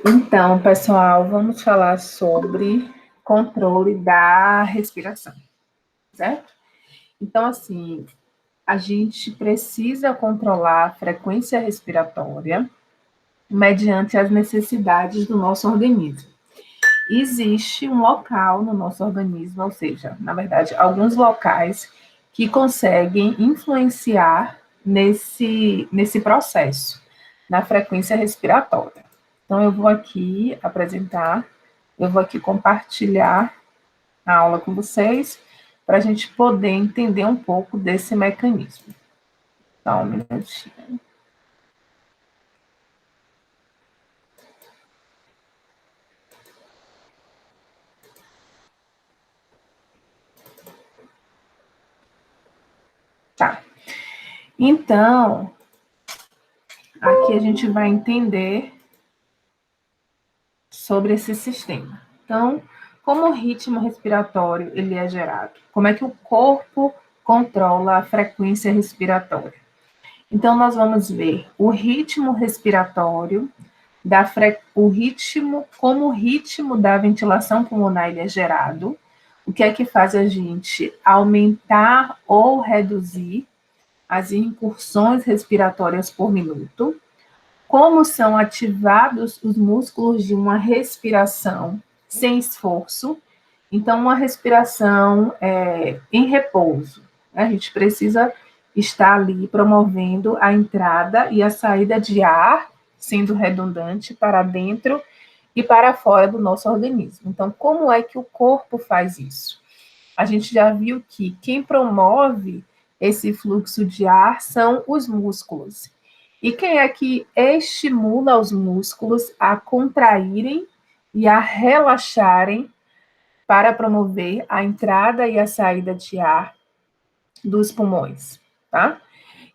Então, pessoal, vamos falar sobre controle da respiração, certo? Então, assim, a gente precisa controlar a frequência respiratória mediante as necessidades do nosso organismo. Existe um local no nosso organismo, ou seja, na verdade, alguns locais que conseguem influenciar nesse processo, na frequência respiratória. Então, eu vou aqui apresentar, eu vou aqui compartilhar a aula com vocês, para a gente poder entender um pouco desse mecanismo. Só um minutinho. Tá. Então, aqui a gente vai entender sobre esse sistema. Então, como o ritmo respiratório ele é gerado? Como é que o corpo controla a frequência respiratória? Então, nós vamos ver o ritmo respiratório, como o ritmo da ventilação pulmonar ele é gerado, o que é que faz a gente aumentar ou reduzir as incursões respiratórias por minuto, como são ativados os músculos de uma respiração sem esforço. Então, uma respiração em repouso. A gente precisa estar ali promovendo a entrada e a saída de ar, sendo redundante, para dentro e para fora do nosso organismo. Então, como é que o corpo faz isso? A gente já viu que quem promove esse fluxo de ar são os músculos. E quem é que estimula os músculos a contraírem e a relaxarem para promover a entrada e a saída de ar dos pulmões, tá?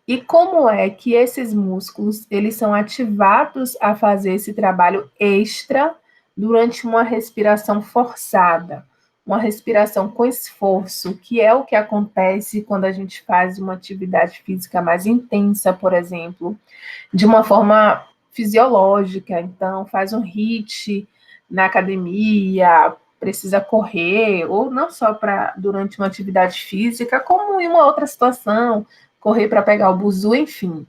E como é que esses músculos, eles são ativados a fazer esse trabalho extra durante uma respiração forçada, uma respiração com esforço, que é o que acontece quando a gente faz uma atividade física mais intensa, por exemplo, de uma forma fisiológica. Então, faz um HIIT na academia, precisa correr, ou não só para durante uma atividade física, como em uma outra situação, correr para pegar o buzu, enfim.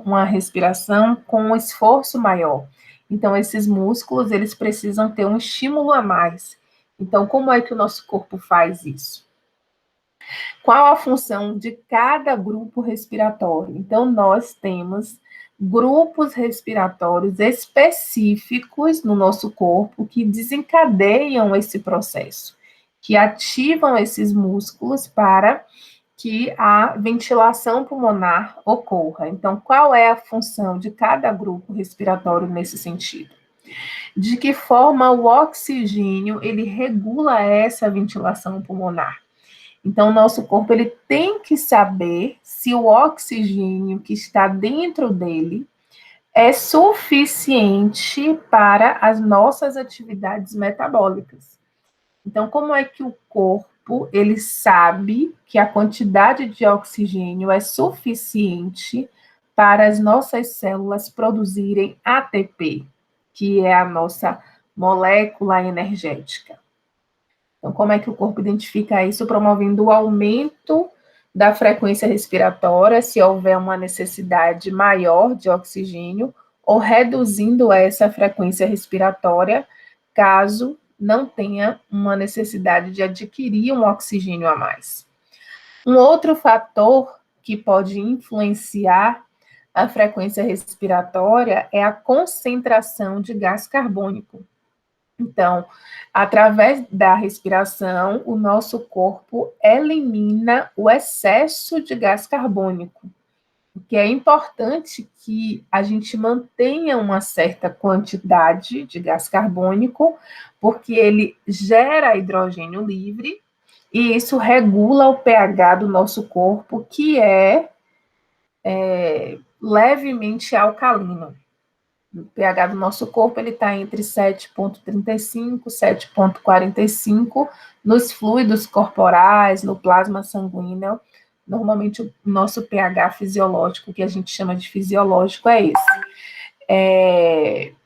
Uma respiração com um esforço maior. Então, esses músculos, eles precisam ter um estímulo a mais. Então, como é que o nosso corpo faz isso? Qual a função de cada grupo respiratório? Então, nós temos grupos respiratórios específicos no nosso corpo que desencadeiam esse processo, que ativam esses músculos para que a ventilação pulmonar ocorra. Então, qual é a função de cada grupo respiratório nesse sentido? De que forma o oxigênio ele regula essa ventilação pulmonar? Então, o nosso corpo ele tem que saber se o oxigênio que está dentro dele é suficiente para as nossas atividades metabólicas. Então, como é que o corpo ele sabe que a quantidade de oxigênio é suficiente para as nossas células produzirem ATP, que é a nossa molécula energética? Então, como é que o corpo identifica isso? Promovendo o aumento da frequência respiratória, se houver uma necessidade maior de oxigênio, ou reduzindo essa frequência respiratória, caso não tenha uma necessidade de adquirir um oxigênio a mais. Um outro fator que pode influenciar a frequência respiratória é a concentração de gás carbônico. Então, através da respiração, o nosso corpo elimina o excesso de gás carbônico, porque é importante que a gente mantenha uma certa quantidade de gás carbônico, porque ele gera hidrogênio livre e isso regula o pH do nosso corpo, que é levemente alcalino. O pH do nosso corpo ele está entre 7,35 e 7,45 nos fluidos corporais, no plasma sanguíneo. Normalmente o nosso pH fisiológico, que a gente chama de fisiológico, é esse.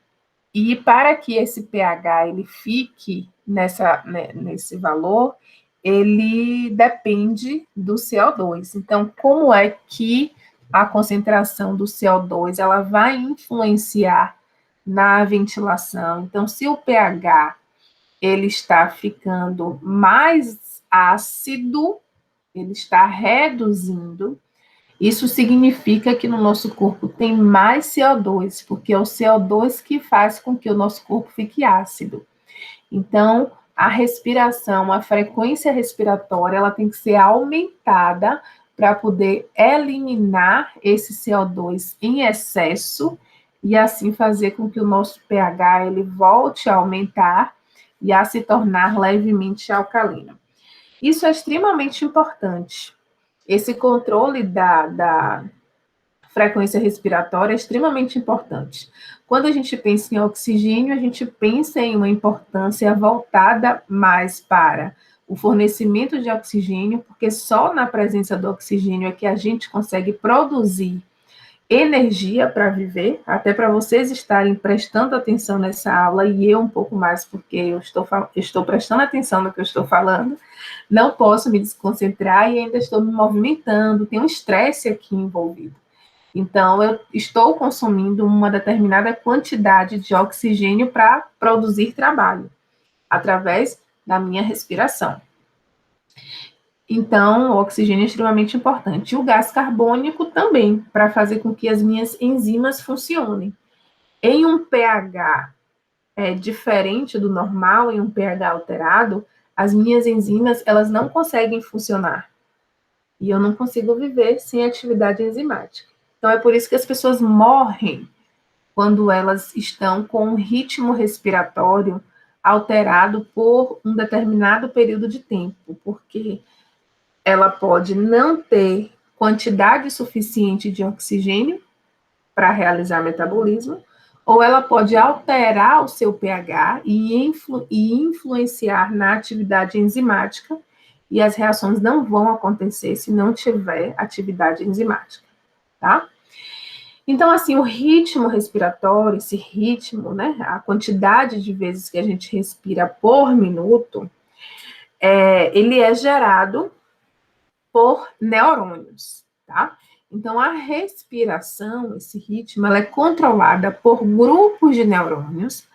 E para que esse pH ele fique nesse valor, ele depende do CO2. Então, como é que a concentração do CO2 ela vai influenciar na ventilação? Então, se o pH ele está ficando mais ácido, ele está reduzindo, isso significa que no nosso corpo tem mais CO2, porque é o CO2 que faz com que o nosso corpo fique ácido. Então, a respiração, a frequência respiratória, ela tem que ser aumentada para poder eliminar esse CO2 em excesso e assim fazer com que o nosso pH ele volte a aumentar e a se tornar levemente alcalino. Isso é extremamente importante. Esse controle da frequência respiratória é extremamente importante. Quando a gente pensa em oxigênio, a gente pensa em uma importância voltada mais para o fornecimento de oxigênio, porque só na presença do oxigênio é que a gente consegue produzir energia para viver, até para vocês estarem prestando atenção nessa aula, e eu um pouco mais, porque eu estou prestando atenção no que eu estou falando, não posso me desconcentrar e ainda estou me movimentando, tem um estresse aqui envolvido. Então, eu estou consumindo uma determinada quantidade de oxigênio para produzir trabalho, através da minha respiração. Então, o oxigênio é extremamente importante. O gás carbônico também, para fazer com que as minhas enzimas funcionem. Em um pH diferente do normal, em um pH alterado, as minhas enzimas elas não conseguem funcionar. E eu não consigo viver sem atividade enzimática. Então, é por isso que as pessoas morrem quando elas estão com um ritmo respiratório alterado por um determinado período de tempo, porque ela pode não ter quantidade suficiente de oxigênio para realizar metabolismo, ou ela pode alterar o seu pH e influenciar na atividade enzimática, e as reações não vão acontecer se não tiver atividade enzimática, tá? Então, assim, o ritmo respiratório, esse ritmo, né, a quantidade de vezes que a gente respira por minuto, ele é gerado por neurônios, tá? Então, a respiração, esse ritmo, ela é controlada por grupos de neurônios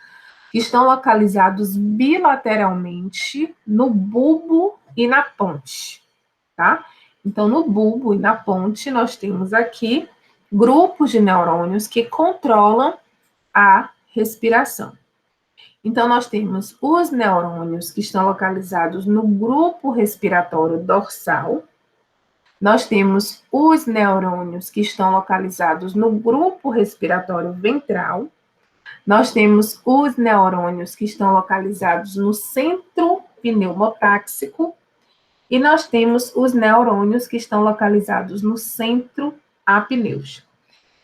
que estão localizados bilateralmente no bulbo e na ponte, tá? Então, no bulbo e na ponte, nós temos aqui grupos de neurônios que controlam a respiração. Então, nós temos os neurônios que estão localizados no grupo respiratório dorsal, nós temos os neurônios que estão localizados no grupo respiratório ventral, nós temos os neurônios que estão localizados no centro pneumotáxico, e nós temos os neurônios que estão localizados no centro apnêutico.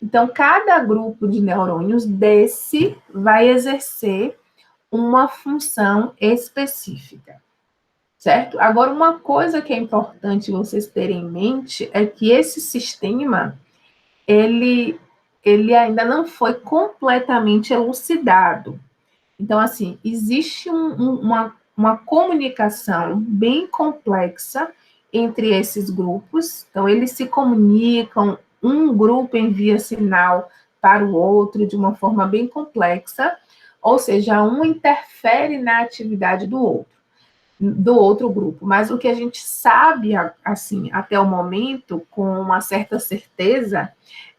Então, cada grupo de neurônios desse vai exercer uma função específica, certo? Agora, uma coisa que é importante vocês terem em mente é que esse sistema, ele ainda não foi completamente elucidado. Então, assim, existe uma comunicação bem complexa entre esses grupos. Então, eles se comunicam, um grupo envia sinal para o outro de uma forma bem complexa, ou seja, um interfere na atividade do outro grupo. Mas o que a gente sabe, assim, até o momento, com uma certa certeza,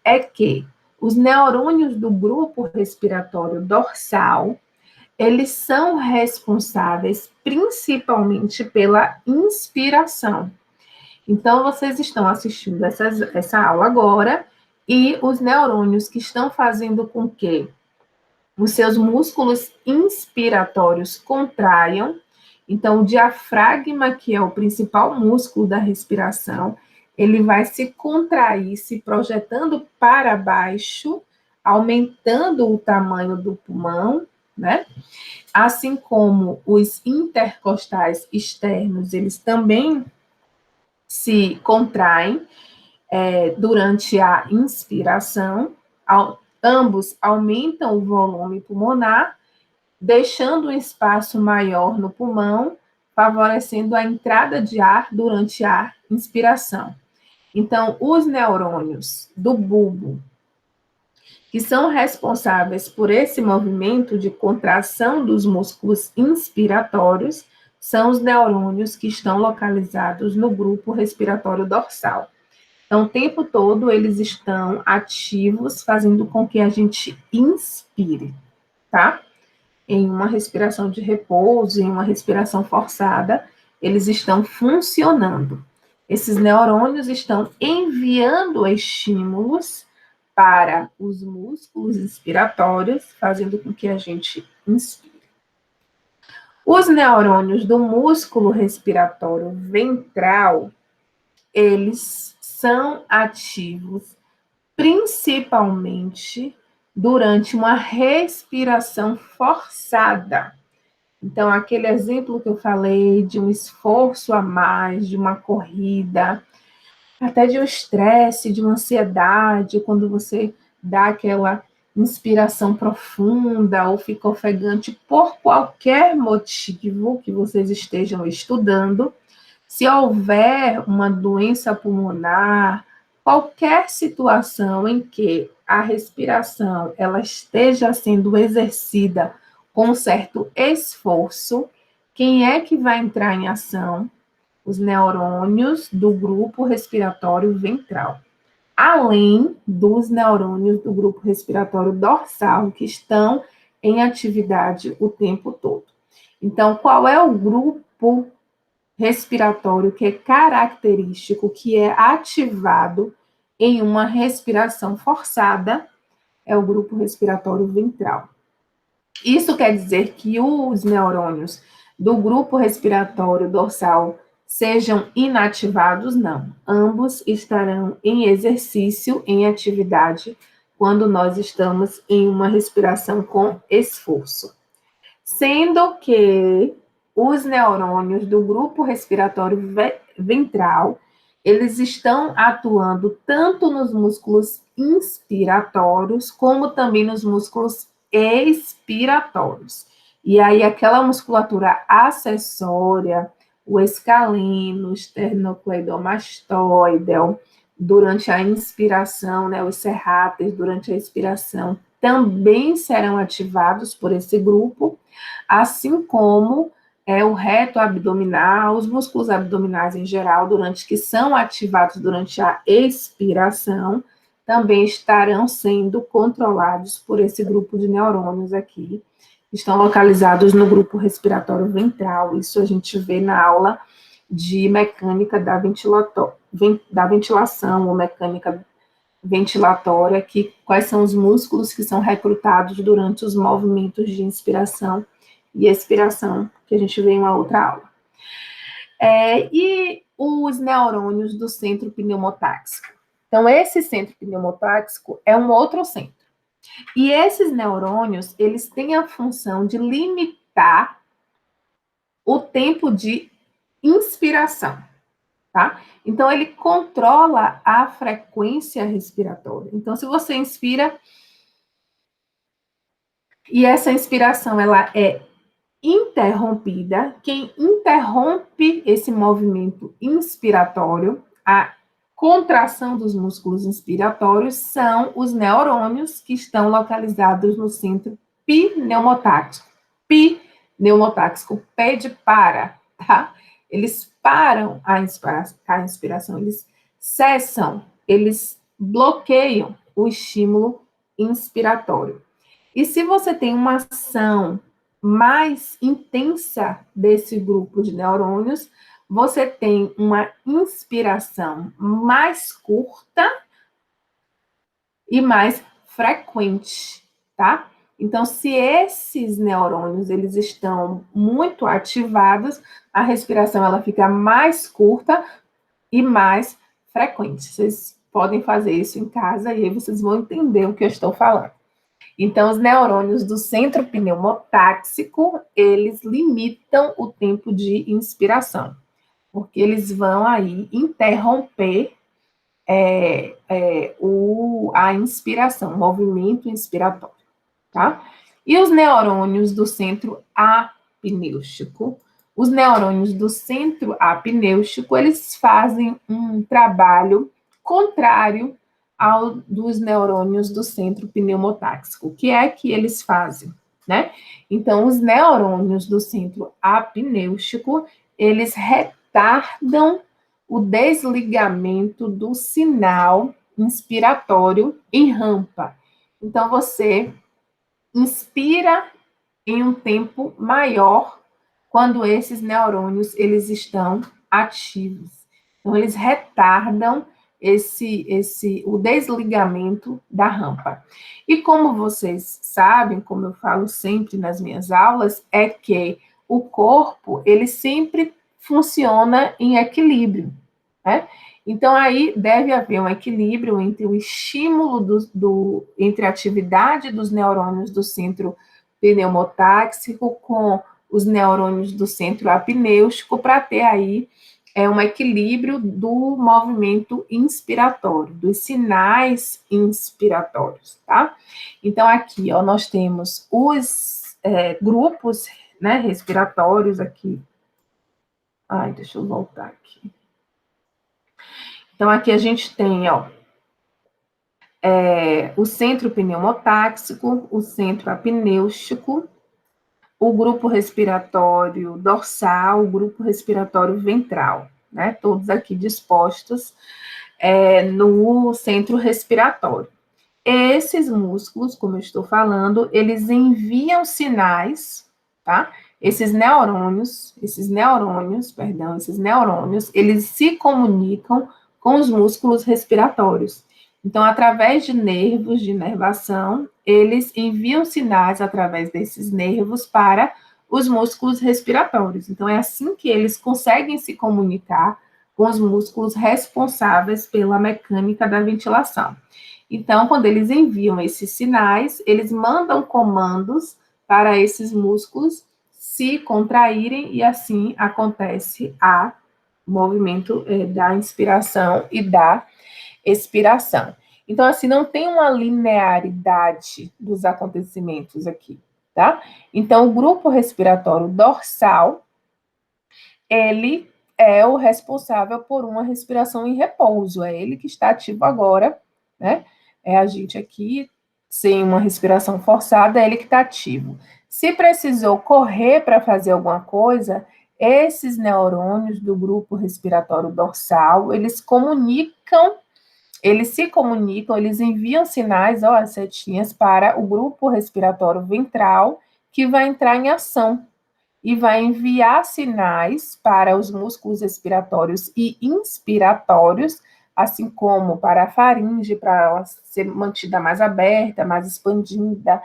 é que os neurônios do grupo respiratório dorsal, eles são responsáveis principalmente pela inspiração. Então, vocês estão assistindo essa aula agora, e os neurônios que estão fazendo com que os seus músculos inspiratórios contraiam. Então, o diafragma, que é o principal músculo da respiração, ele vai se contrair, se projetando para baixo, aumentando o tamanho do pulmão, né? Assim como os intercostais externos, eles também se contraem durante a inspiração, Ambos aumentam o volume pulmonar, deixando um espaço maior no pulmão, favorecendo a entrada de ar durante a inspiração. Então, os neurônios do bulbo, que são responsáveis por esse movimento de contração dos músculos inspiratórios, são os neurônios que estão localizados no grupo respiratório dorsal. Então, o tempo todo eles estão ativos, fazendo com que a gente inspire, tá? Em uma respiração de repouso, em uma respiração forçada, eles estão funcionando. Esses neurônios estão enviando estímulos para os músculos inspiratórios, fazendo com que a gente inspire. Os neurônios do músculo respiratório ventral, eles são ativos principalmente durante uma respiração forçada. Então, aquele exemplo que eu falei de um esforço a mais, de uma corrida, até de um estresse, de uma ansiedade, quando você dá aquela inspiração profunda ou fica ofegante por qualquer motivo que vocês estejam estudando, se houver uma doença pulmonar, qualquer situação em que a respiração ela esteja sendo exercida com um certo esforço, quem é que vai entrar em ação? Os neurônios do grupo respiratório ventral, além dos neurônios do grupo respiratório dorsal, que estão em atividade o tempo todo. Então, qual é o grupo respiratório que é característico, que é ativado em uma respiração forçada? É o grupo respiratório ventral. Isso quer dizer que os neurônios do grupo respiratório dorsal sejam inativados? Não. Ambos estarão em exercício, em atividade, quando nós estamos em uma respiração com esforço. Sendo que os neurônios do grupo respiratório ventral, eles estão atuando tanto nos músculos inspiratórios, como também nos músculos expiratórios. E aí, aquela musculatura acessória, o escaleno, o esternocleidomastoideo, durante a inspiração, né, os serráteis, durante a expiração, também serão ativados por esse grupo, assim como o reto abdominal, os músculos abdominais em geral, que são ativados durante a expiração, também estarão sendo controlados por esse grupo de neurônios aqui, que estão localizados no grupo respiratório ventral. Isso a gente vê na aula de mecânica da ventilação, ou mecânica ventilatória, quais são os músculos que são recrutados durante os movimentos de inspiração e expiração, que a gente vê em uma outra aula. E os neurônios do centro pneumotáxico. Então, esse centro pneumotáxico é um outro centro. E esses neurônios, eles têm a função de limitar o tempo de inspiração, tá? Então, ele controla a frequência respiratória. Então, se você inspira e essa inspiração ela é interrompida, quem interrompe esse movimento inspiratório, a contração dos músculos inspiratórios, são os neurônios que estão localizados no centro pneumotáxico. Pneumotáxico, P de para, tá? Eles param a inspiração, eles cessam, eles bloqueiam o estímulo inspiratório. E se você tem uma ação mais intensa desse grupo de neurônios, você tem uma inspiração mais curta e mais frequente, tá? Então, se esses neurônios eles estão muito ativados, a respiração ela fica mais curta e mais frequente. Vocês podem fazer isso em casa e aí vocês vão entender o que eu estou falando. Então, os neurônios do centro pneumotáxico, eles limitam o tempo de inspiração, porque eles vão aí interromper a inspiração, o movimento inspiratório, tá? E os neurônios do centro apnêutico? Os neurônios do centro apnêutico, eles fazem um trabalho contrário ao dos neurônios do centro pneumotáxico. O que é que eles fazem, né? Então, os neurônios do centro apnêutico, eles retardam o desligamento do sinal inspiratório em rampa. Então, você inspira em um tempo maior quando esses neurônios eles estão ativos. Então, eles retardam o desligamento da rampa. E como vocês sabem, como eu falo sempre nas minhas aulas, é que o corpo ele sempre funciona em equilíbrio, né? Então, aí deve haver um equilíbrio entre o estímulo entre a atividade dos neurônios do centro pneumotáxico com os neurônios do centro apnêutico para ter aí um equilíbrio do movimento inspiratório, dos sinais inspiratórios, tá? Então, aqui, ó, nós temos os grupos, né, respiratórios aqui. Ai, deixa eu voltar aqui. Então, aqui a gente tem, ó, o centro pneumotáxico, o centro apnêutico, o grupo respiratório dorsal, o grupo respiratório ventral, né? Todos aqui dispostos no centro respiratório. Esses músculos, como eu estou falando, eles enviam sinais, tá? Esses neurônios, eles se comunicam com os músculos respiratórios. Então, através de nervos de inervação, eles enviam sinais através desses nervos para os músculos respiratórios. Então, é assim que eles conseguem se comunicar com os músculos responsáveis pela mecânica da ventilação. Então, quando eles enviam esses sinais, eles mandam comandos para esses músculos se contraírem e assim acontece o movimento da inspiração e da expiração. Então, assim, não tem uma linearidade dos acontecimentos aqui, tá? Então, o grupo respiratório dorsal, ele é o responsável por uma respiração em repouso, é ele que está ativo agora, né? É a gente aqui, sem uma respiração forçada, é ele que está ativo. Se precisou correr para fazer alguma coisa, esses neurônios do grupo respiratório dorsal, eles se comunicam, eles enviam sinais, ó, as setinhas, para o grupo respiratório ventral, que vai entrar em ação e vai enviar sinais para os músculos respiratórios e inspiratórios, assim como para a faringe, para ela ser mantida mais aberta, mais expandida,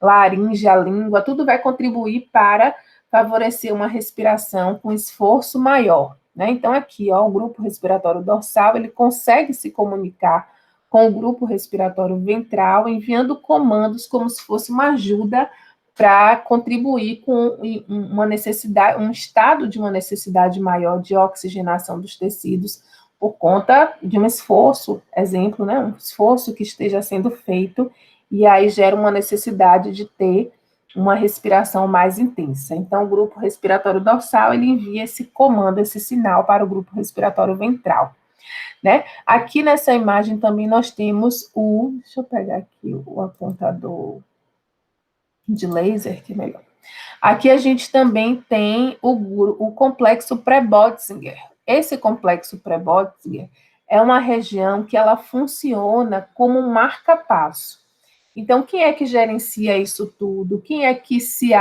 laringe, a língua, tudo vai contribuir para favorecer uma respiração com esforço maior, né? Então, aqui, ó, o grupo respiratório dorsal, ele consegue se comunicar com o grupo respiratório ventral, enviando comandos como se fosse uma ajuda para contribuir com uma necessidade, um estado de uma necessidade maior de oxigenação dos tecidos por conta de um esforço, exemplo, né, um esforço que esteja sendo feito e aí gera uma necessidade de ter uma respiração mais intensa. Então, o grupo respiratório dorsal, ele envia esse comando, esse sinal para o grupo respiratório ventral, né? Aqui nessa imagem também nós temos deixa eu pegar aqui o apontador de laser, que é melhor. Aqui a gente também tem o complexo pré-Botzinger. Esse complexo pré-Botzinger é uma região que ela funciona como um marca-passo. Então, quem é que gerencia isso tudo? Quem é que se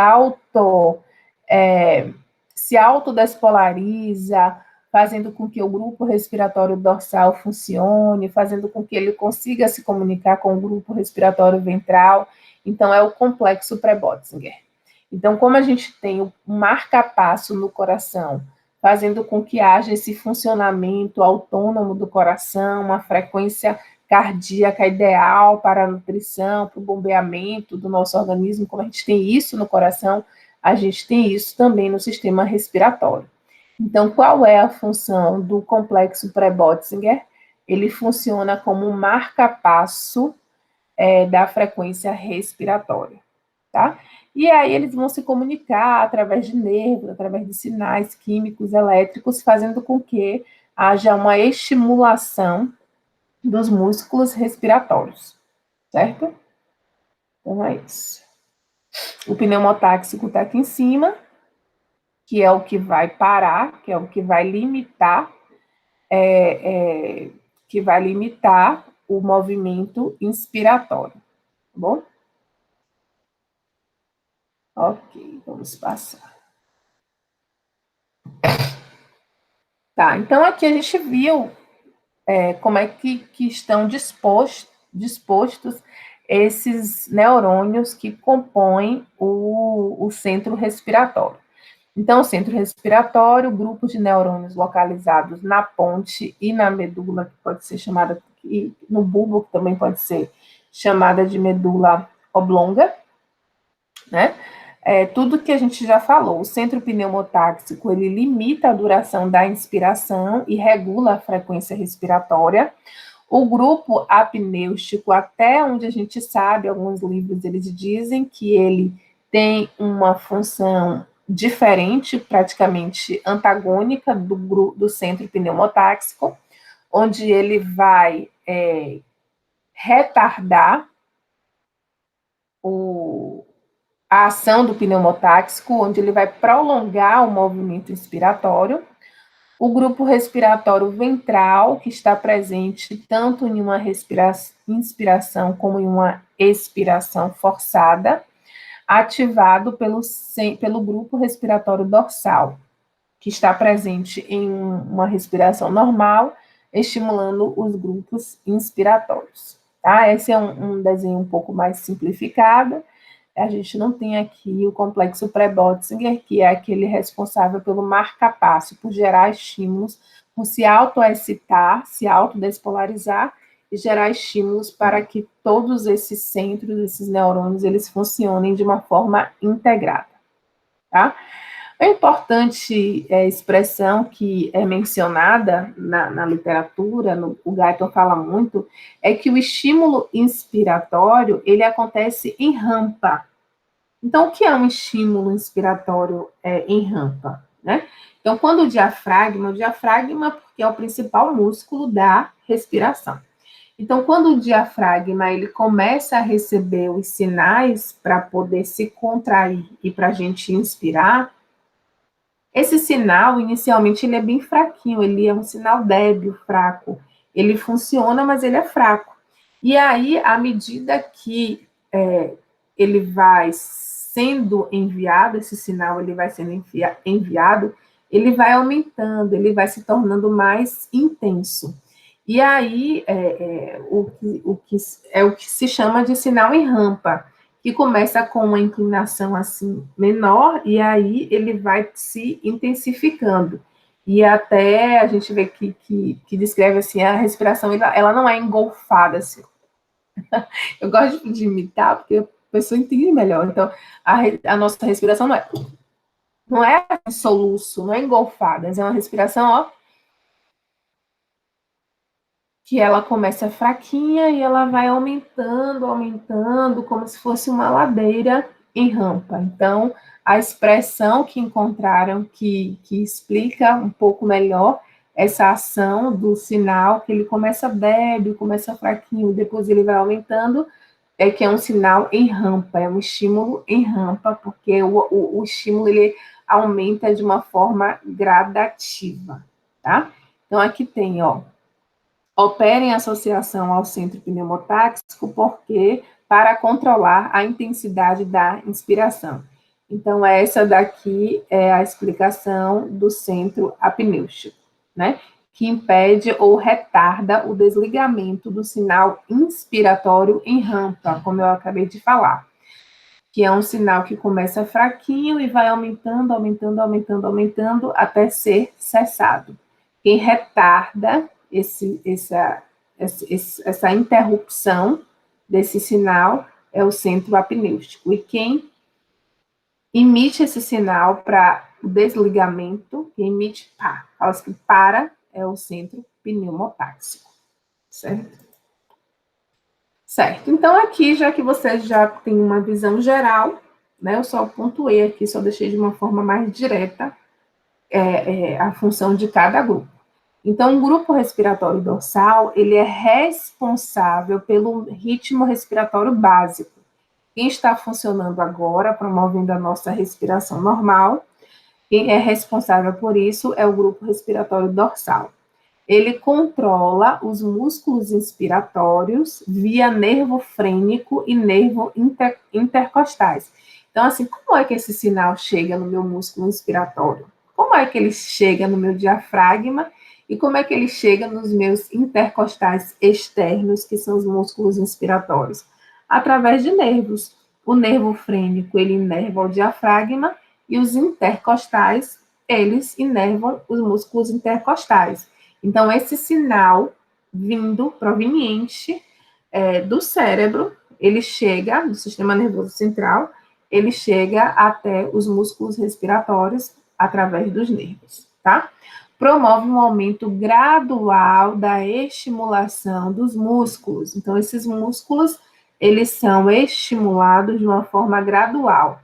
autodespolariza, fazendo com que o grupo respiratório dorsal funcione, fazendo com que ele consiga se comunicar com o grupo respiratório ventral? Então, é o complexo pré-Botzinger. Então, como a gente tem o marca-passo no coração, fazendo com que haja esse funcionamento autônomo do coração, uma frequência cardíaca ideal para a nutrição, para o bombeamento do nosso organismo, como a gente tem isso no coração, a gente tem isso também no sistema respiratório. Então, qual é a função do complexo pré-Botzinger? ele funciona como um marca-passo da frequência respiratória, tá? E aí eles vão se comunicar através de nervos, através de sinais químicos, elétricos, fazendo com que haja uma estimulação dos músculos respiratórios, certo? Então é isso. O pneumotáxico está aqui em cima, que é o que vai parar, que é o que vai limitar, que vai limitar o movimento inspiratório, tá bom? Ok, vamos passar. Tá, então aqui a gente viu como é que estão dispostos esses neurônios que compõem o centro respiratório. Então, o centro respiratório, grupo de neurônios localizados na ponte e na medula, que pode ser chamada, e no bulbo, que também pode ser chamada de medula oblonga, né? Tudo que a gente já falou. O centro pneumotáxico, ele limita a duração da inspiração e regula a frequência respiratória. O grupo apnêutico, até onde a gente sabe, alguns livros eles dizem que ele tem uma função diferente, praticamente antagônica do centro pneumotáxico, onde ele vai retardar a ação do pneumotáxico, onde ele vai prolongar o movimento inspiratório. O grupo respiratório ventral, que está presente tanto em uma inspiração como em uma expiração forçada, ativado pelo grupo respiratório dorsal, que está presente em uma respiração normal, estimulando os grupos inspiratórios. Tá? Esse é um desenho um pouco mais simplificado. A gente não tem aqui o complexo pré-Botzinger, que é aquele responsável pelo marca-passo, por gerar estímulos, por se autoexcitar, se autodespolarizar e gerar estímulos para que todos esses centros, esses neurônios, eles funcionem de uma forma integrada, tá? A importante expressão que é mencionada na literatura, o Guyton fala muito, é que o estímulo inspiratório, ele acontece em rampa. Então, o que é um estímulo inspiratório em rampa? Né? Então, quando o diafragma porque é o principal músculo da respiração. Então, quando o diafragma ele começa a receber os sinais para poder se contrair e para a gente inspirar, esse sinal, inicialmente, ele é bem fraquinho, ele é um sinal débil, fraco. Ele funciona, mas ele é fraco. E aí, à medida que ele vai sendo enviado, esse sinal ele vai sendo enviado, ele vai aumentando, ele vai se tornando mais intenso. E aí, o que se chama de sinal em rampa, que começa com uma inclinação assim menor, e aí ele vai se intensificando. E até a gente vê que descreve assim, a respiração, ela não é engolfada, assim. Eu gosto de imitar, porque a pessoa entende melhor. Então, a nossa respiração não é soluço, não é engolfada, é uma respiração, ó, que ela começa fraquinha e ela vai aumentando, aumentando, como se fosse uma ladeira em rampa. Então, a expressão que encontraram que explica um pouco melhor essa ação do sinal, que ele começa débil, começa fraquinho, depois ele vai aumentando, é que é um sinal em rampa, é um estímulo em rampa, porque o estímulo ele aumenta de uma forma gradativa, tá? Então, aqui tem, ó, opera em associação ao centro pneumotáxico porque para controlar a intensidade da inspiração. Então, essa daqui é a explicação do centro apnêutico, né? Que impede ou retarda o desligamento do sinal inspiratório em rampa, como eu acabei de falar, que é um sinal que começa fraquinho e vai aumentando, aumentando, aumentando, aumentando até ser cessado. Quem retarda essa interrupção desse sinal é o centro apnêutico. E quem emite esse sinal para o desligamento, quem emite pá, fala que para, é o centro pneumotáxico. certo? Certo. Então, aqui, já que você já tem uma visão geral, né, eu só pontuei aqui, só deixei de uma forma mais direta a função de cada grupo. Então, o grupo respiratório dorsal, ele é responsável pelo ritmo respiratório básico. Quem está funcionando agora, promovendo a nossa respiração normal, quem é responsável por isso é o grupo respiratório dorsal. Ele controla os músculos inspiratórios via nervo frênico e nervo intercostais. Então, assim, como é que esse sinal chega no meu músculo inspiratório? Como é que ele chega no meu diafragma? E como é que ele chega nos meus intercostais externos, que são os músculos inspiratórios? Através de nervos. O nervo frênico, ele inerva o diafragma, e os intercostais, eles inervam os músculos intercostais. Então, esse sinal proveniente do cérebro, ele chega, do sistema nervoso central, ele chega até os músculos respiratórios através dos nervos, tá? Promove um aumento gradual da estimulação dos músculos. Então, esses músculos, eles são estimulados de uma forma gradual.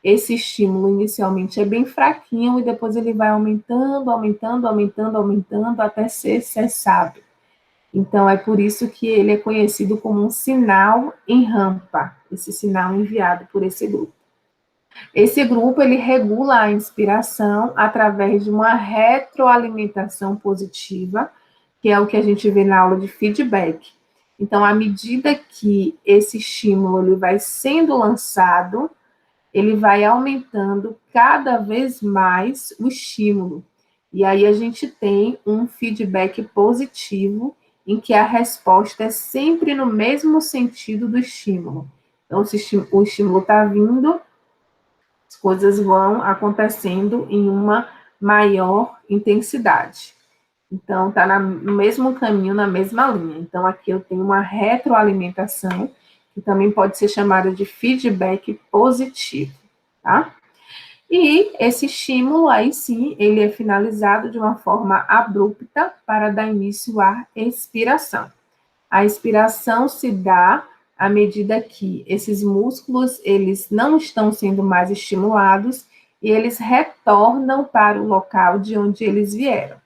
Esse estímulo inicialmente é bem fraquinho e depois ele vai aumentando, aumentando, aumentando, aumentando até ser cessado. Então, é por isso que ele é conhecido como um sinal em rampa, esse sinal enviado por esse grupo. Esse grupo, ele regula a inspiração através de uma retroalimentação positiva, que é o que a gente vê na aula de feedback. Então, à medida que esse estímulo ele vai sendo lançado, ele vai aumentando cada vez mais o estímulo. E aí a gente tem um feedback positivo, em que a resposta é sempre no mesmo sentido do estímulo. Então, se o estímulo está vindo, as coisas vão acontecendo em uma maior intensidade. Então, está no mesmo caminho, na mesma linha. Então, aqui eu tenho uma retroalimentação, que também pode ser chamada de feedback positivo, tá? E esse estímulo, aí sim, ele é finalizado de uma forma abrupta para dar início à expiração. A expiração se dá à medida que esses músculos, eles não estão sendo mais estimulados e eles retornam para o local de onde eles vieram.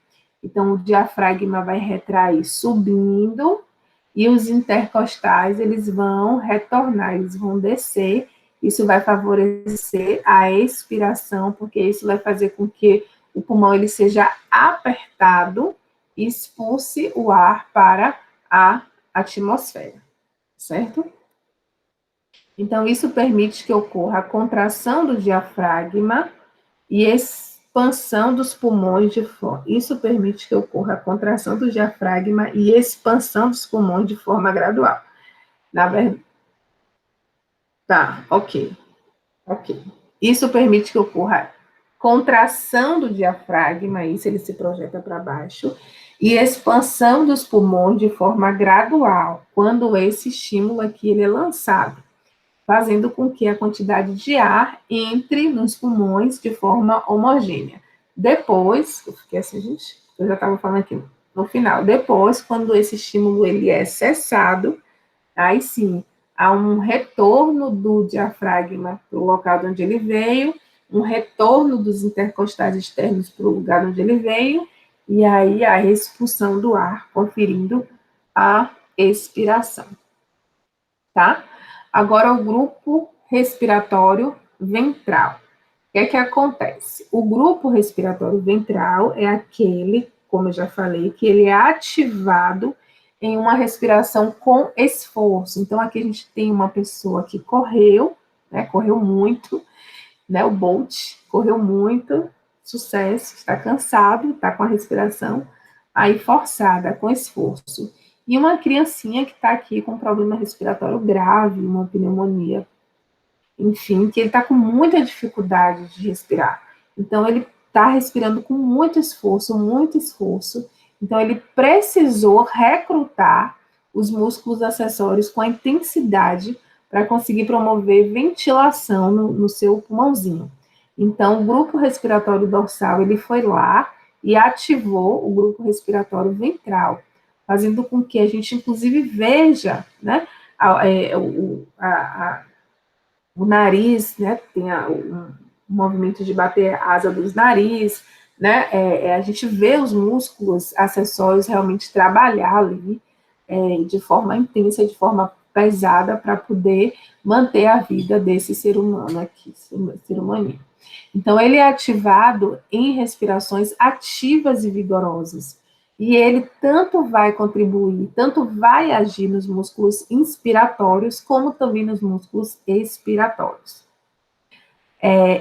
Então, o diafragma vai retrair subindo e os intercostais, eles vão retornar, eles vão descer. Isso vai favorecer a expiração, porque isso vai fazer com que o pulmão ele seja apertado e expulse o ar para a atmosfera, certo? Então, isso permite que ocorra a contração do diafragma e expansão dos pulmões de forma. Isso permite que ocorra a contração do diafragma e expansão dos pulmões de forma gradual. Na verdade. Tá, ok. Ok. Isso permite que ocorra contração do diafragma, isso ele se projeta para baixo, e expansão dos pulmões de forma gradual, quando esse estímulo aqui ele é lançado, fazendo com que a quantidade de ar entre nos pulmões de forma homogênea. Depois, eu fiquei assim, gente, eu já estava falando aqui no final, depois, quando esse estímulo ele é cessado, aí sim, há um retorno do diafragma para o local de onde ele veio, um retorno dos intercostais externos para o lugar onde ele veio, e aí a expulsão do ar, conferindo a expiração, tá? Agora, o grupo respiratório ventral. O que é que acontece? O grupo respiratório ventral é aquele, como eu já falei, que ele é ativado em uma respiração com esforço. Então, aqui a gente tem uma pessoa que correu, né, correu muito, né, o Bolt correu muito, sucesso, está cansado, está com a respiração aí forçada, com esforço. E uma criancinha que está aqui com um problema respiratório grave, uma pneumonia, enfim, que ele está com muita dificuldade de respirar. Então, ele está respirando com muito esforço, muito esforço. Então, ele precisou recrutar os músculos acessórios com a intensidade para conseguir promover ventilação no seu pulmãozinho. Então, o grupo respiratório dorsal, ele foi lá e ativou o grupo respiratório ventral, fazendo com que a gente, inclusive, veja, né, o nariz, né, tem um movimento de bater a asa dos nariz, né, a gente vê os músculos acessórios realmente trabalhar ali de forma intensa, de forma pesada, para poder manter a vida desse ser humano aqui, ser humaninho. Então, ele é ativado em respirações ativas e vigorosas. E ele tanto vai contribuir, tanto vai agir nos músculos inspiratórios, como também nos músculos expiratórios.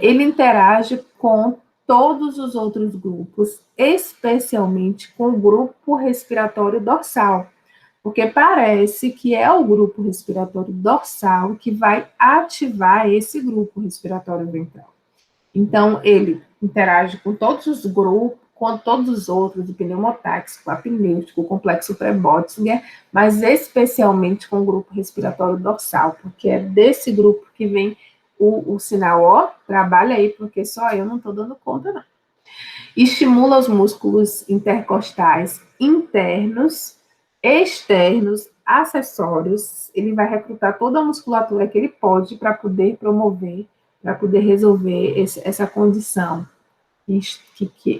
Ele interage com todos os outros grupos, especialmente com o grupo respiratório dorsal, porque parece que é o grupo respiratório dorsal que vai ativar esse grupo respiratório ventral. Então, ele interage com todos os grupos, com todos os outros, o pneumotáxico, apnêutico, o complexo pré-Botzinger, mas especialmente com o grupo respiratório dorsal, porque é desse grupo que vem o sinal, ó, trabalha aí, porque só eu não estou dando conta, não. Estimula os músculos intercostais internos, externos, acessórios, ele vai recrutar toda a musculatura que ele pode para poder promover, para poder resolver essa condição,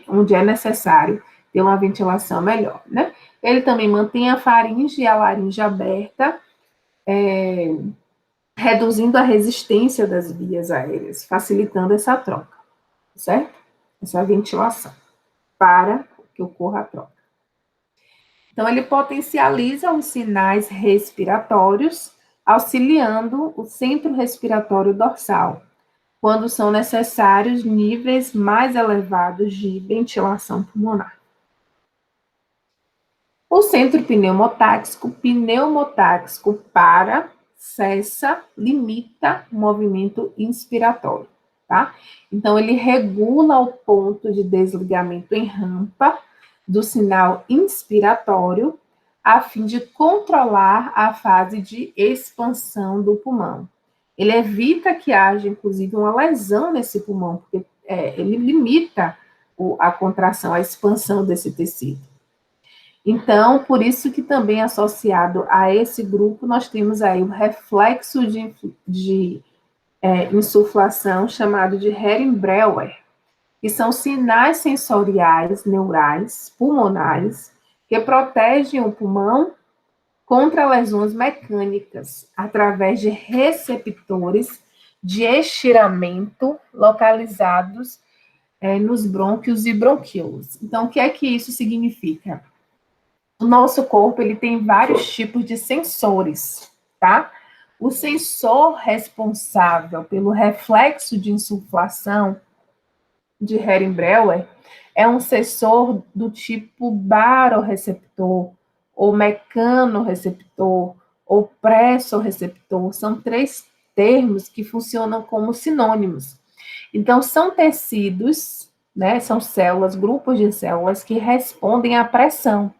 onde é necessário ter uma ventilação melhor, né? Ele também mantém a faringe e a laringe aberta, reduzindo a resistência das vias aéreas, facilitando essa troca, certo? Essa ventilação, para que ocorra a troca. Então, ele potencializa os sinais respiratórios, auxiliando o centro respiratório dorsal, quando são necessários níveis mais elevados de ventilação pulmonar. O centro pneumotáxico para, cessa, limita o movimento inspiratório, tá? Então, ele regula o ponto de desligamento em rampa do sinal inspiratório, a fim de controlar a fase de expansão do pulmão. Ele evita que haja, inclusive, uma lesão nesse pulmão, porque ele limita a contração, a expansão desse tecido. Então, por isso que também associado a esse grupo, nós temos aí o reflexo de insuflação, chamado de Hering-Breuer, que são sinais sensoriais neurais pulmonares que protegem o pulmão contra lesões mecânicas através de receptores de estiramento localizados nos brônquios e bronquíolos. Então, o que é que isso significa? O nosso corpo ele tem vários tipos de sensores, tá? O sensor responsável pelo reflexo de insuflação de Hering-Breuer é um sensor do tipo baroreceptor, ou mecanorreceptor, ou pressorreceptor. São 3 termos que funcionam como sinônimos. Então, são tecidos, né, são células, grupos de células que respondem à pressão.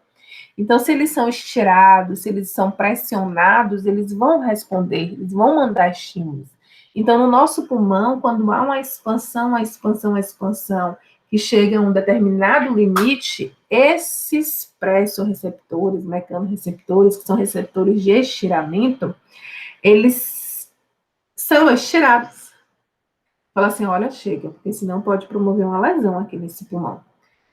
Então, se eles são estirados, se eles são pressionados, eles vão responder, eles vão mandar estímulos. Então, no nosso pulmão, quando há uma expansão, que chega a um determinado limite, esses pressorreceptores, mecanorreceptores, que são receptores de estiramento, eles são estirados. Fala assim, olha, chega, porque senão pode promover uma lesão aqui nesse pulmão.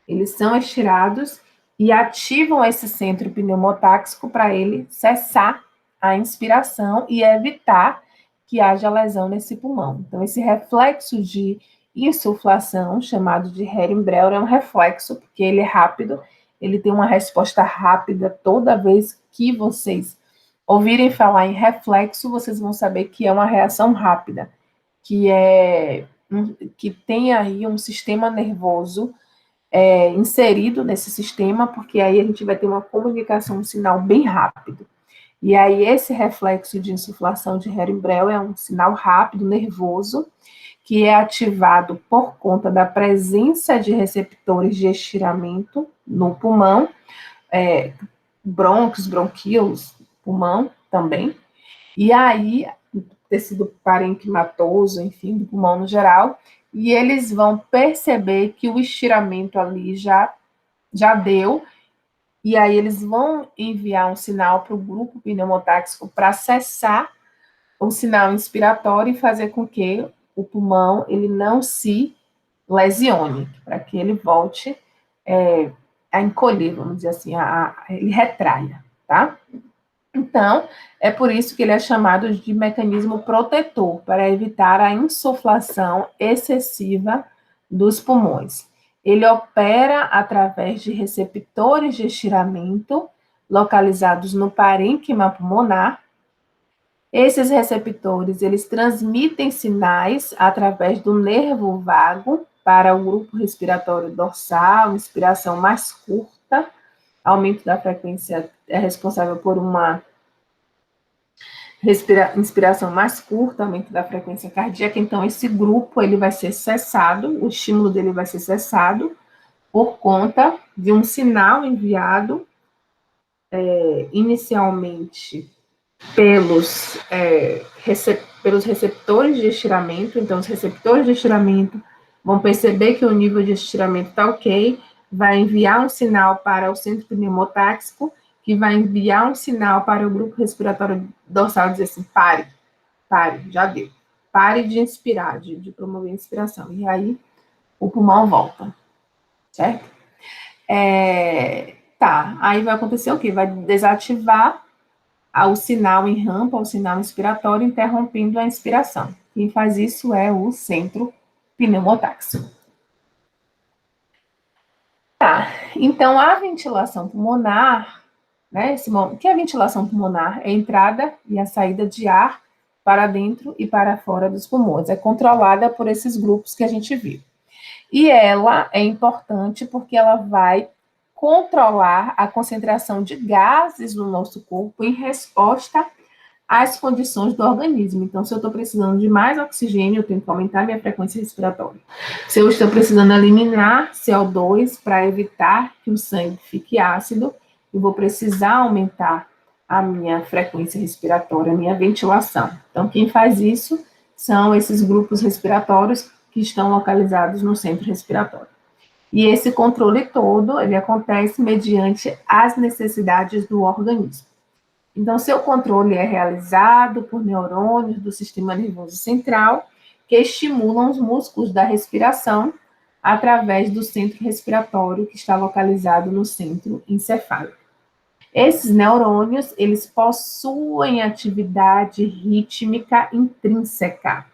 Eles são estirados e ativam esse centro pneumotáxico para ele cessar a inspiração e evitar que haja lesão nesse pulmão. Então, esse reflexo de insuflação, chamado de Hering-Breuer, é um reflexo, porque ele é rápido, ele tem uma resposta rápida. Toda vez que vocês ouvirem falar em reflexo, vocês vão saber que é uma reação rápida, que tem aí um sistema nervoso inserido nesse sistema, porque aí a gente vai ter uma comunicação, um sinal bem rápido. E aí esse reflexo de insuflação de Hering-Breuer é um sinal rápido, nervoso, que é ativado por conta da presença de receptores de estiramento no pulmão, brônquios, bronquíolos, pulmão também. E aí, tecido parenquimatoso, enfim, do pulmão no geral, e eles vão perceber que o estiramento ali já deu, e aí eles vão enviar um sinal para o grupo pneumotáxico para cessar o sinal inspiratório e fazer com que o pulmão ele não se lesione, para que ele volte a encolher, vamos dizer assim, ele retraia, tá? Então, é por isso que ele é chamado de mecanismo protetor, para evitar a insuflação excessiva dos pulmões. Ele opera através de receptores de estiramento localizados no parênquima pulmonar. Esses receptores, eles transmitem sinais através do nervo vago para o grupo respiratório dorsal, inspiração mais curta, aumento da frequência é responsável por uma inspiração mais curta, aumento da frequência cardíaca. Então, esse grupo ele vai ser cessado, o estímulo dele vai ser cessado por conta de um sinal enviado inicialmente pelos receptores de estiramento. Então, os receptores de estiramento vão perceber que o nível de estiramento está ok, vai enviar um sinal para o centro pneumotáxico, que vai enviar um sinal para o grupo respiratório dorsal, dizer assim, pare, já deu. Pare de inspirar, de promover a inspiração. E aí, o pulmão volta, certo? Tá, aí vai acontecer o quê? Vai desativar o sinal em rampa, o sinal inspiratório, interrompendo a inspiração. Quem faz isso é o centro pneumotáxico. Tá, então a ventilação pulmonar, né? O que é a ventilação pulmonar? É a entrada e a saída de ar para dentro e para fora dos pulmões. É controlada por esses grupos que a gente viu. E ela é importante porque ela vai controlar a concentração de gases no nosso corpo em resposta às condições do organismo. Então, se eu estou precisando de mais oxigênio, eu tenho que aumentar minha frequência respiratória. Se eu estou precisando eliminar CO2 para evitar que o sangue fique ácido, eu vou precisar aumentar a minha frequência respiratória, a minha ventilação. Então, quem faz isso são esses grupos respiratórios que estão localizados no centro respiratório. E esse controle todo, ele acontece mediante as necessidades do organismo. Então, seu controle é realizado por neurônios do sistema nervoso central, que estimulam os músculos da respiração através do centro respiratório, que está localizado no centro encefálico. Esses neurônios, eles possuem atividade rítmica intrínseca.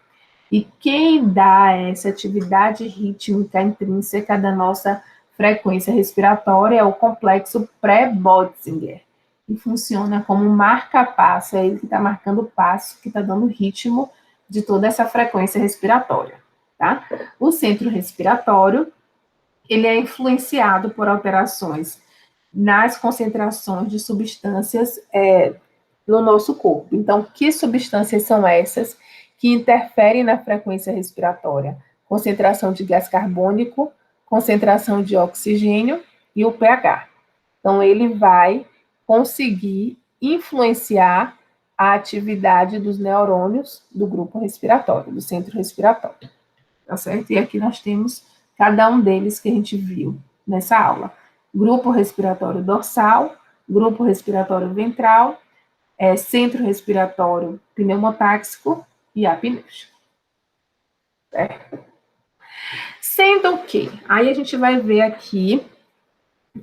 E quem dá essa atividade rítmica intrínseca da nossa frequência respiratória é o complexo pré-Botzinger, que funciona como marca-passo, é ele que está marcando o passo, que está dando o ritmo de toda essa frequência respiratória, tá? O centro respiratório, ele é influenciado por alterações nas concentrações de substâncias no nosso corpo. Então, que substâncias são essas que interferem na frequência respiratória? Concentração de gás carbônico, concentração de oxigênio e o pH. Então, ele vai conseguir influenciar a atividade dos neurônios do grupo respiratório, do centro respiratório. Tá certo? E aqui nós temos cada um deles que a gente viu nessa aula. Grupo respiratório dorsal, grupo respiratório ventral, centro respiratório pneumotáxico e apnêutico. Certo? Sendo que, aí a gente vai ver aqui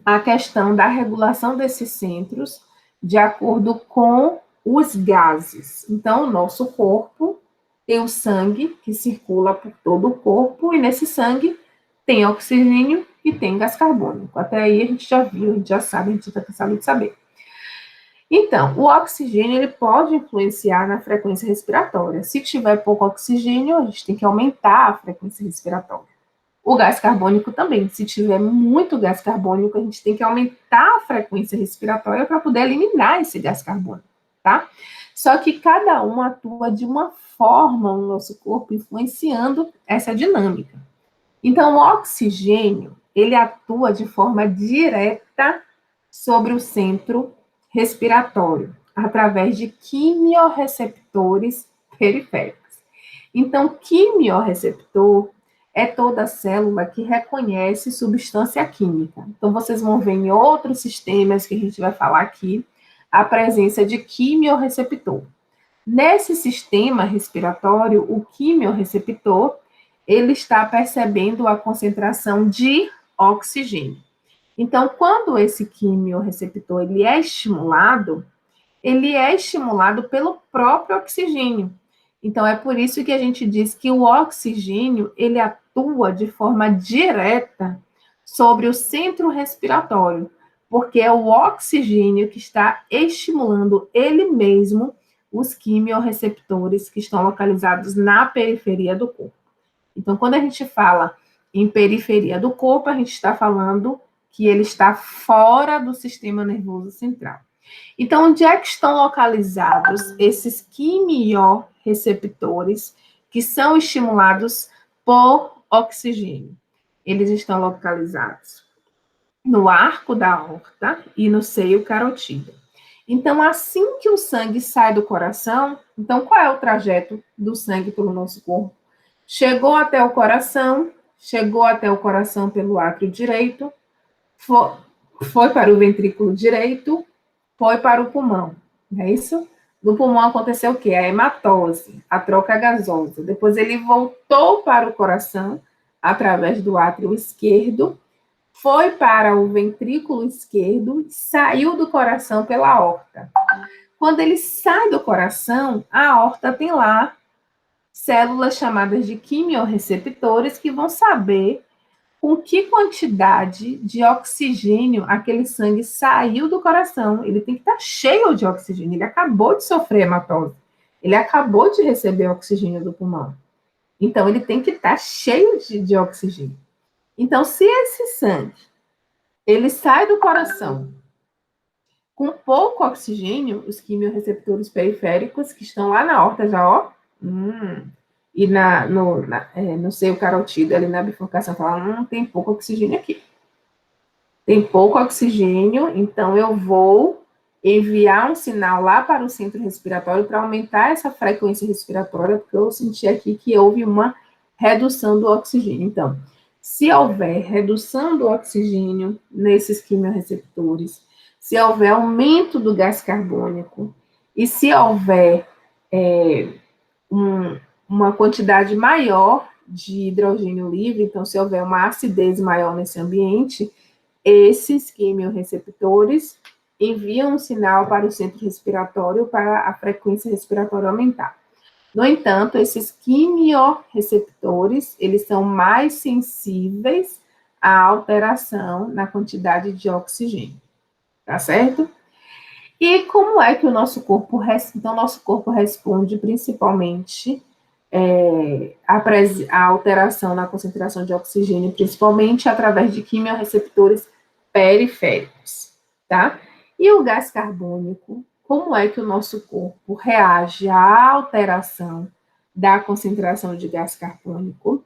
a questão da regulação desses centros de acordo com os gases. Então, o nosso corpo tem o sangue que circula por todo o corpo, e nesse sangue tem oxigênio e tem gás carbônico. Até aí a gente já viu, a gente já sabe, a gente está cansado de saber. Então, o oxigênio ele pode influenciar na frequência respiratória. Se tiver pouco oxigênio, a gente tem que aumentar a frequência respiratória. O gás carbônico também. Se tiver muito gás carbônico, a gente tem que aumentar a frequência respiratória para poder eliminar esse gás carbônico, tá? Só que cada um atua de uma forma no nosso corpo, influenciando essa dinâmica. Então, o oxigênio, ele atua de forma direta sobre o centro respiratório, através de quimiorreceptores periféricos. Então, quimiorreceptor é toda célula que reconhece substância química. Então, vocês vão ver em outros sistemas que a gente vai falar aqui, a presença de quimiorreceptor. Nesse sistema respiratório, o quimiorreceptor, ele está percebendo a concentração de oxigênio. Então, quando esse quimiorreceptor ele é estimulado pelo próprio oxigênio. Então, é por isso que a gente diz que o oxigênio, ele atua de forma direta sobre o centro respiratório, porque é o oxigênio que está estimulando ele mesmo os quimiorreceptores que estão localizados na periferia do corpo. Então, quando a gente fala em periferia do corpo, a gente está falando que ele está fora do sistema nervoso central. Então, onde é que estão localizados esses quimiorreceptores que são estimulados por oxigênio? Eles estão localizados no arco da aorta e no seio carotídeo. Então, assim que o sangue sai do coração, então qual é o trajeto do sangue pelo nosso corpo? Chegou até o coração pelo átrio direito, foi para o ventrículo direito, foi para o pulmão, não é isso? No pulmão aconteceu o quê? A hematose, a troca gasosa. Depois ele voltou para o coração, através do átrio esquerdo, foi para o ventrículo esquerdo, saiu do coração pela aorta. Quando ele sai do coração, a aorta tem lá células chamadas de quimiorreceptores que vão saber com que quantidade de oxigênio aquele sangue saiu do coração. Ele tem que estar cheio de oxigênio. Ele acabou de sofrer hematose. Ele acabou de receber oxigênio do pulmão. Então, ele tem que estar cheio de oxigênio. Então, se esse sangue ele sai do coração com pouco oxigênio, os quimiorreceptores periféricos que estão lá na aorta já, ó, e no seio carotídeo, ali na bifurcação, falam, tem pouco oxigênio aqui. Tem pouco oxigênio, então eu vou enviar um sinal lá para o centro respiratório para aumentar essa frequência respiratória, porque eu senti aqui que houve uma redução do oxigênio. Então, se houver redução do oxigênio nesses quimiorreceptores, se houver aumento do gás carbônico, e se houver uma quantidade maior de hidrogênio livre, então se houver uma acidez maior nesse ambiente, esses quimiorreceptores enviam um sinal para o centro respiratório para a frequência respiratória aumentar. No entanto, esses quimiorreceptores, eles são mais sensíveis à alteração na quantidade de oxigênio, tá certo? E como é que o nosso corpo responde? Então, nosso corpo responde principalmente a alteração na concentração de oxigênio, principalmente através de quimiorreceptores periféricos, tá? E o gás carbônico, como é que o nosso corpo reage à alteração da concentração de gás carbônico?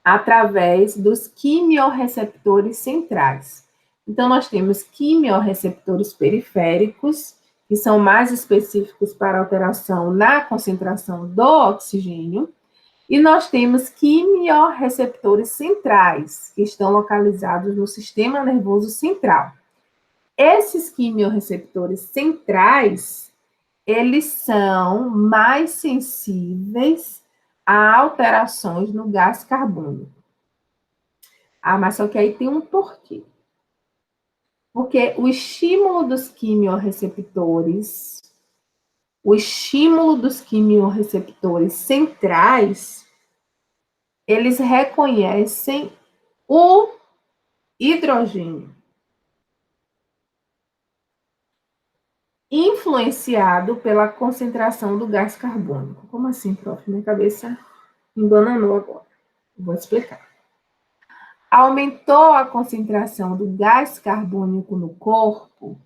Através dos quimiorreceptores centrais. Então, nós temos quimiorreceptores periféricos, que são mais específicos para alteração na concentração do oxigênio, e nós temos quimiorreceptores centrais, que estão localizados no sistema nervoso central. Esses quimiorreceptores centrais, eles são mais sensíveis a alterações no gás carbônico. Mas só que aí tem um porquê. Porque o estímulo dos quimiorreceptores centrais, eles reconhecem o hidrogênio, influenciado pela concentração do gás carbônico. Como assim, prof? Minha cabeça engananou agora. Vou explicar. Aumentou a concentração do gás carbônico no corpo,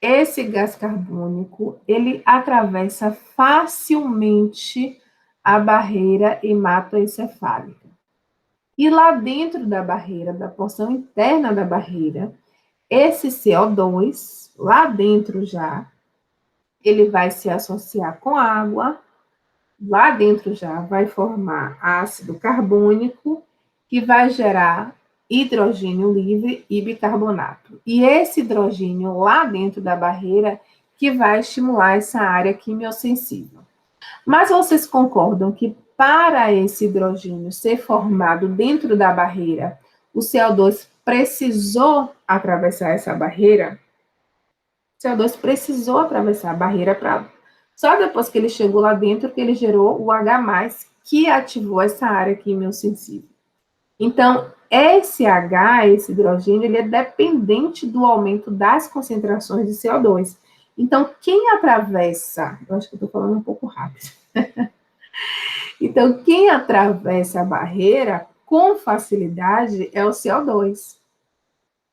esse gás carbônico, ele atravessa facilmente a barreira hematoencefálica. E lá dentro da barreira, da porção interna da barreira, esse CO2, lá dentro já, ele vai se associar com água, lá dentro já vai formar ácido carbônico, que vai gerar hidrogênio livre e bicarbonato. E esse hidrogênio lá dentro da barreira que vai estimular essa área quimiossensível. Mas vocês concordam que para esse hidrogênio ser formado dentro da barreira, o CO2 precisou atravessar essa barreira? O CO2 precisou atravessar a barreira para. Só depois que ele chegou lá dentro que ele gerou o H+, que ativou essa área quimiossensível. Então, esse H, esse hidrogênio, ele é dependente do aumento das concentrações de CO2. Então, quem atravessa, eu acho que eu estou falando um pouco rápido. Então, quem atravessa a barreira com facilidade é o CO2.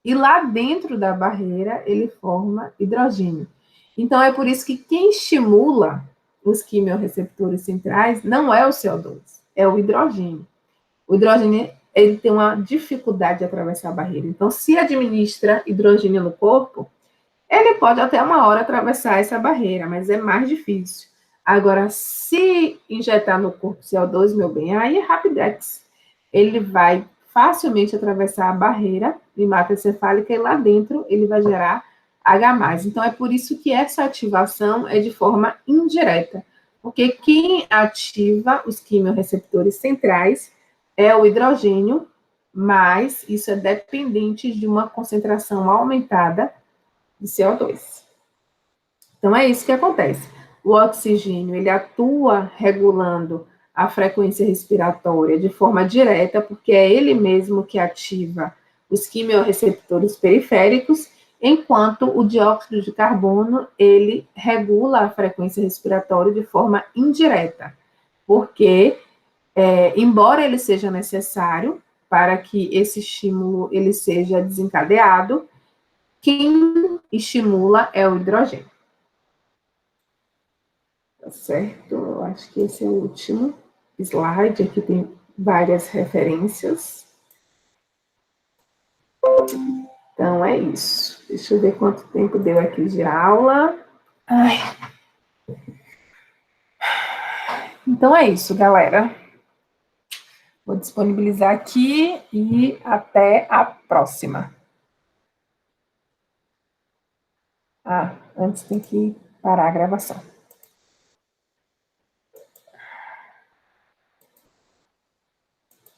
E lá dentro da barreira, ele forma hidrogênio. Então, é por isso que quem estimula os quimiorreceptores centrais não é o CO2, é o hidrogênio. O hidrogênio, ele tem uma dificuldade de atravessar a barreira. Então, se administra hidrogênio no corpo, ele pode até uma hora atravessar essa barreira, mas é mais difícil. Agora, se injetar no corpo CO2, meu bem, aí é rapidex. Ele vai facilmente atravessar a barreira hematoencefálica e lá dentro ele vai gerar H+. Então, é por isso que essa ativação é de forma indireta, porque quem ativa os quimiorreceptores centrais é o hidrogênio, mas isso é dependente de uma concentração aumentada de CO2. Então, é isso que acontece. O oxigênio, ele atua regulando a frequência respiratória de forma direta, porque é ele mesmo que ativa os quimiorreceptores periféricos, enquanto o dióxido de carbono, ele regula a frequência respiratória de forma indireta, porque, embora ele seja necessário para que esse estímulo ele seja desencadeado, quem estimula é o hidrogênio. Tá certo? Eu acho que esse é o último slide. Aqui tem várias referências. Então, é isso. Deixa eu ver quanto tempo deu aqui de aula. Ai. Então, é isso, galera. Vou disponibilizar aqui e até a próxima. Antes tem que parar a gravação.